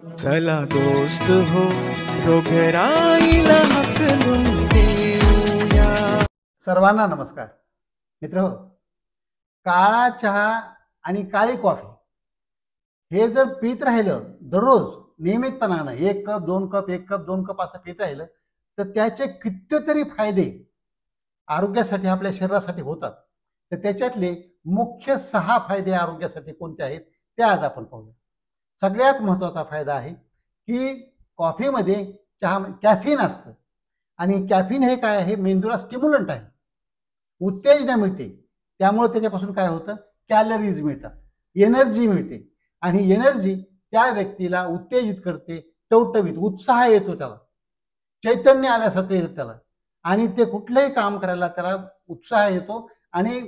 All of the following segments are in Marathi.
चला दोस्त हो रोगराईला हाकलून देऊया. सर्वांना नमस्कार मित्र. काळा चहा आणि काळी कॉफी हे जर पीत राहिलं दररोज नियमितपणानं 1 कप 2 कप 1 कप 2 कप असं पीत राहिलं तर त्याचे कितीतरी फायदे आरोग्यासाठी आपल्या शरीरासाठी होतात. तर त्याच्यातले मुख्य 6 फायदे आरोग्यासाठी कोणते आहेत ते आज आपण पाहूया. सगळ्यात महत्त्वाचा फायदा आहे की कॉफीमध्ये चहा कॅफीन असतं आणि कॅफीन हे काय आहे, मेंदूला स्टिम्युलंट आहे, उत्तेजना मिळते. त्यामुळे त्याच्यापासून काय होतं, कॅलरीज मिळतात, एनर्जी मिळते आणि एनर्जी त्या व्यक्तीला उत्तेजित करते, टवटवीत उत्साह येतो, त्याला चैतन्य आल्यासारखं येतं त्याला आणि ते कुठलंही काम करायला त्याला उत्साह येतो आणि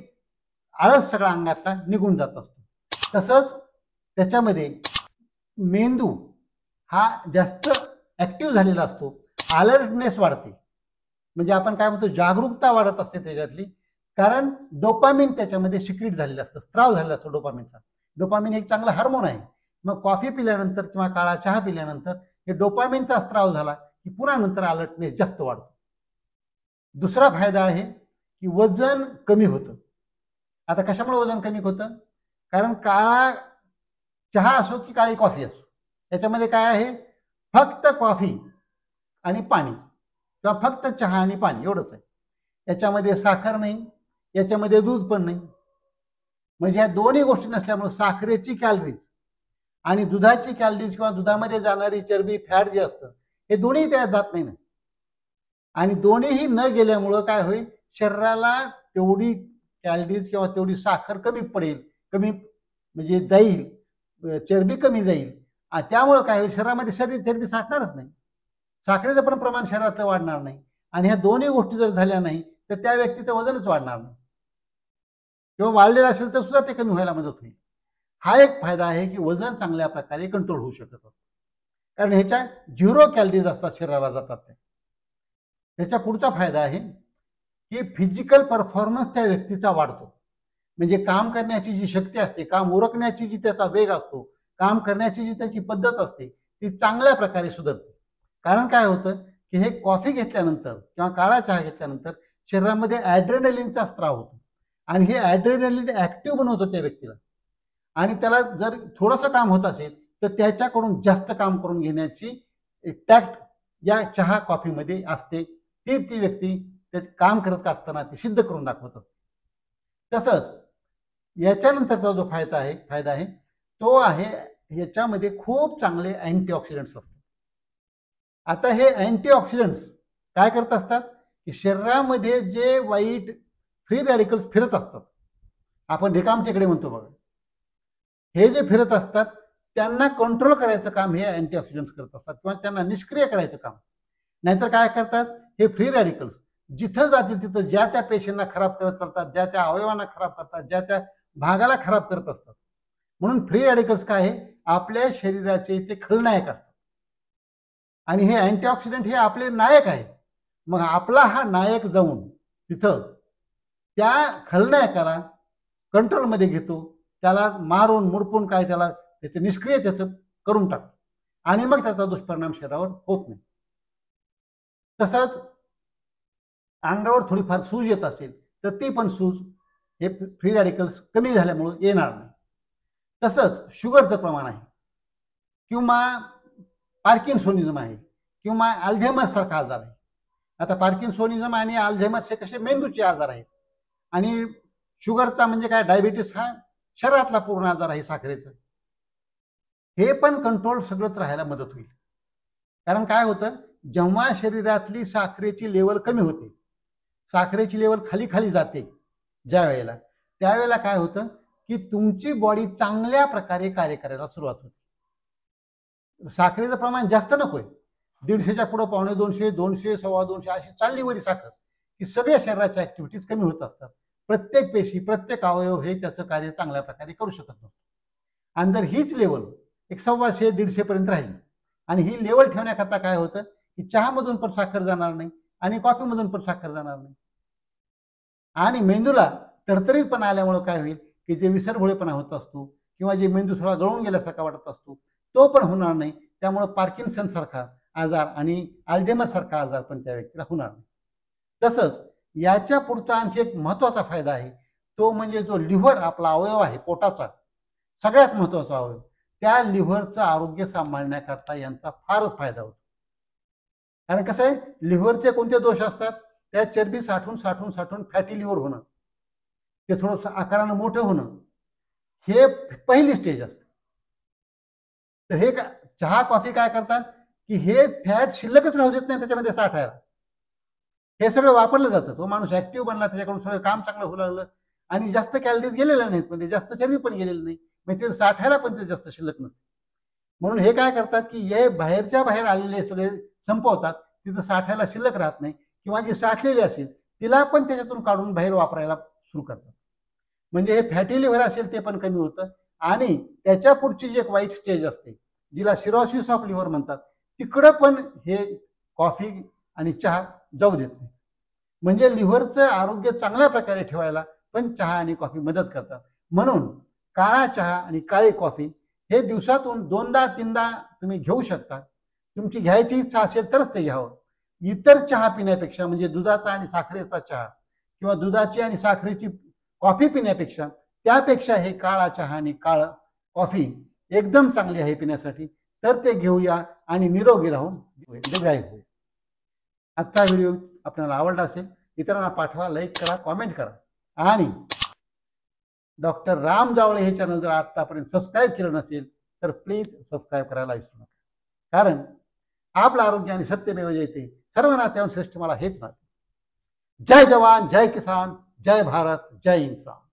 आळस सगळा अंगातला निघून जात असतो. तसंच त्याच्यामध्ये मेंदू हा जास्त ॲक्टिव्ह झालेला असतो, अलर्टनेस वाढते, म्हणजे आपण काय म्हणतो जागरूकता वाढत असते त्याच्यातली, कारण डोपामिन त्याच्यामध्ये सिक्रीट झालेलं असतं, स्त्राव झालेला असतो डोपामिनचा. डोपामिन एक चांगला हार्मोन आहे. मग कॉफी पिल्यानंतर किंवा काळा चहा पिल्यानंतर हे डोपामिनचा स्त्राव झाला की पुन्हा नंतर अलर्टनेस जास्त वाढतो. दुसरा फायदा आहे की वजन कमी होतं. आता कशामुळे वजन कमी होतं, कारण काळा चहा असो की काळी कॉफी असो याच्यामध्ये काय आहे, फक्त कॉफी आणि पाणी किंवा फक्त चहा आणि पाणी एवढंच आहे. याच्यामध्ये साखर नाही, याच्यामध्ये दूध पण नाही. म्हणजे ह्या दोन्ही गोष्टी नसल्यामुळे साखरेची कॅलरीज आणि दुधाची कॅलरीज किंवा दुधामध्ये जाणारी चरबी फॅट जे असतं हे दोन्ही त्यात जात नाही ना. आणि दोन्हीही न गेल्यामुळं काय होईल, शरीराला तेवढी कॅलरीज किंवा तेवढी साखर कमी पडेल, कमी म्हणजे जाईल, चरबी कमी जाईल. त्यामुळं काय होईल, शरीरामध्ये चरबी साठणारच नाही, साखरेचं पण प्रमाण शरीरातलं वाढणार नाही. आणि ह्या दोन्ही गोष्टी जर झाल्या नाही तर त्या व्यक्तीचं वजनच वाढणार नाही किंवा वाढलेलं असेल तर सुद्धा ते कमी व्हायला मदत होईल. हा एक फायदा आहे की वजन चांगल्या प्रकारे कंट्रोल होऊ शकत असतं, कारण ह्याच्या 0 कॅलरीज असतात शरीराला जातात. त्याच्या पुढचा फायदा आहे की फिजिकल परफॉर्मन्स त्या व्यक्तीचा वाढतो. म्हणजे काम करण्याची जी शक्ती असते, काम उरकण्याची जी त्याचा वेग असतो, काम करण्याची जी त्याची पद्धत असते ती चांगल्या प्रकारे सुधारते. कारण काय होतं की हे कॉफी घेतल्यानंतर किंवा काळा चहा घेतल्यानंतर शरीरामध्ये ॲड्रेनलिनचा स्त्राव होतो आणि हे ॲड्रेनलिन ॲक्टिव्ह बनवतो त्या व्यक्तीला. आणि त्याला जर थोडंसं काम होत असेल तर त्याच्याकडून जास्त काम करून घेण्याची टॅक्ट या चहा कॉफीमध्ये असते. ती व्यक्ती ते काम करत असताना ती सिद्ध करून दाखवत असते. तसंच याच्यानंतरचा जो फायदा आहे तो आहे याच्यामध्ये खूप चांगले अँटीऑक्सिडंट्स असतात. आता हे अँटीऑक्सिडंट्स काय करत असतात की शरीरामध्ये जे वाईट फ्री रॅडिकल्स फिरत असतात, आपण रिकामटेकडे म्हणतो बघा, हे जे फिरत असतात त्यांना कंट्रोल करायचं काम हे अँटीऑक्सिडंट्स करत असतात किंवा त्यांना निष्क्रिय करायचं काम. नाहीतर काय करतात, हे फ्री रॅडिकल्स जिथं जातील तिथं ज्या त्या पेशींना खराब करत चालतात, ज्या त्या अवयवांना खराब करतात, ज्या त्या भागाला खराब करत असतात. म्हणून फ्री रॅडिकल्स काय आहे, आपल्या शरीराचे ते खलनायक असतात आणि हे अँटीऑक्सिडंट हे आपले नायक आहेत. मग आपला हा नायक जाऊन तिथं त्या खलनायकाला कंट्रोलमध्ये घेतो, त्याला मारून मुडपून काय त्याला त्याचं निष्क्रिय त्याचं करून टाकतो आणि मग त्याचा दुष्परिणाम शरीरावर होत नाही. तसंच अंगावर थोडीफार सूज येत असेल तर ती पण सूज हे फ्री रॅडिकल्स कमी झाल्यामुळं येणार नाही. तसंच शुगरचं प्रमाण आहे किंवा पार्किन्सोनिझम आहे किंवा अल्झायमर सारखा आजार आहे. आता पार्किन्सोनिझम आणि अल्झायमर्स हे कसे मेंदूचे आजार आहेत आणि शुगरचा म्हणजे काय, डायबिटीस हा शरीरातला पूर्ण आजार आहे साखरेचं. हे पण कंट्रोल सगळंच राहायला मदत होईल. कारण काय होतं, जेव्हा शरीरातली साखरेची लेवल कमी होते, साखरेची लेवल खाली खाली जाते ज्या वेळेला, त्यावेळेला काय होतं की तुमची बॉडी चांगल्या प्रकारे कार्य करायला सुरुवात होते. साखरेचं प्रमाण जास्त नकोय, 150च्या पुढं 1.25, 200, 2.25 अशी चालली वरी साखर की सगळ्या शरीराच्या ऍक्टिव्हिटीज कमी होत असतात. प्रत्येक पेशी प्रत्येक अवयव हे त्याचं कार्य चांगल्या प्रकारे करू शकत नसतो. आणि जर हीच लेवल 100, 150 पर्यंत राहिली आणि ही लेवल ठेवण्याकरता काय होतं की चहामधून पण साखर जाणार नाही आणि कॉफीमधून पण साखर जाणार नाही आणि मेंदूला तरतरीतपणा आल्यामुळे काय होईल की जे विसरभोळेपणा होत असतो किंवा जे मेंदू थोडा गळून गेल्यासारखा वाटत असतो तो पण होणार नाही. त्यामुळं पार्किन्सन सारखा आजार आणि अल्झायमर सारखा आजार पण त्या व्यक्तीला होणार नाही. तसंच याच्या पुढचा आणखी एक महत्त्वाचा फायदा आहे, तो म्हणजे जो लिव्हर आपला अवयव आहे पोटाचा, सगळ्यात महत्त्वाचा अवयव, त्या लिव्हरचं आरोग्य सांभाळण्याकरता यांचा फारच फायदा होतो. कारण कसं आहे, लिव्हरचे कोणते दोष असतात, त्या चरबी साठून फॅटी लिव्हर होणं, ते थोडंसं आकारानं मोठं होणं, हे पहिली स्टेज असते. तर हे चहा कॉफी काय करतात की हे फॅट शिल्लकच राहू देत नाही त्याच्यामध्ये साठायला. हे सगळं वापरलं जातं, तो माणूस ऍक्टिव्ह बनला, त्याच्याकडून सगळं काम चांगलं होऊ लागलं आणि जास्त कॅलरीज गेलेल्या नाहीत, म्हणजे जास्त चरबी पण गेलेली नाही, म्हणजे ते साठायला पण ते जास्त शिल्लक नसते. म्हणून हे काय करतात की हे बाहेरच्या बाहेर आलेले सगळे संपवतात, तिथं साठायला शिल्लक राहत नाही, किंवा जी साठलेली असेल तिला पण त्याच्यातून काढून बाहेर वापरायला सुरू करतात. म्हणजे हे फॅटी लिव्हर असेल ते पण कमी होतं. आणि त्याच्या पुढची जी एक वाईट स्टेज असते, जिला सिरोसिस ऑफ लिव्हर म्हणतात, तिकडं पण हे कॉफी आणि चहा जाऊ देत नाही. म्हणजे लिव्हरचं आरोग्य चांगल्या प्रकारे ठेवायला पण चहा आणि कॉफी मदत करतात. म्हणून काळा चहा आणि काळी कॉफी हे दिवसातून 2दा-3दा तुम्ही घेऊ शकता. तुमची घ्यायची इच्छा असेल तरच ते घ्यावं. इतर चहा पिण्यापेक्षा, म्हणजे दुधाचा आणि साखरेचा चहा किंवा दुधाची आणि साखरेची कॉफी पिण्यापेक्षा, त्यापेक्षा हे काळा चहा आणि काळं कॉफी एकदम चांगली आहे पिण्यासाठी. तर ते घेऊया आणि निरोगी राहून दीर्घायू होईल. आजचा व्हिडिओ आपल्याला आवडला असेल, इतरांना पाठवा, लाईक करा, कॉमेंट करा. आणि डॉक्टर राम जावळे हे चॅनल जर आतापर्यंत सबस्क्राईब केलं नसेल तर प्लीज सबस्क्राईब करायला विसरू नका. कारण आपलं आरोग्य आणि सत्यमेव जयते, सर्व नात्याहून श्रेष्ठ मला हेच नाते. जय जवान, जय किसान, जय भारत, जय इन्सान.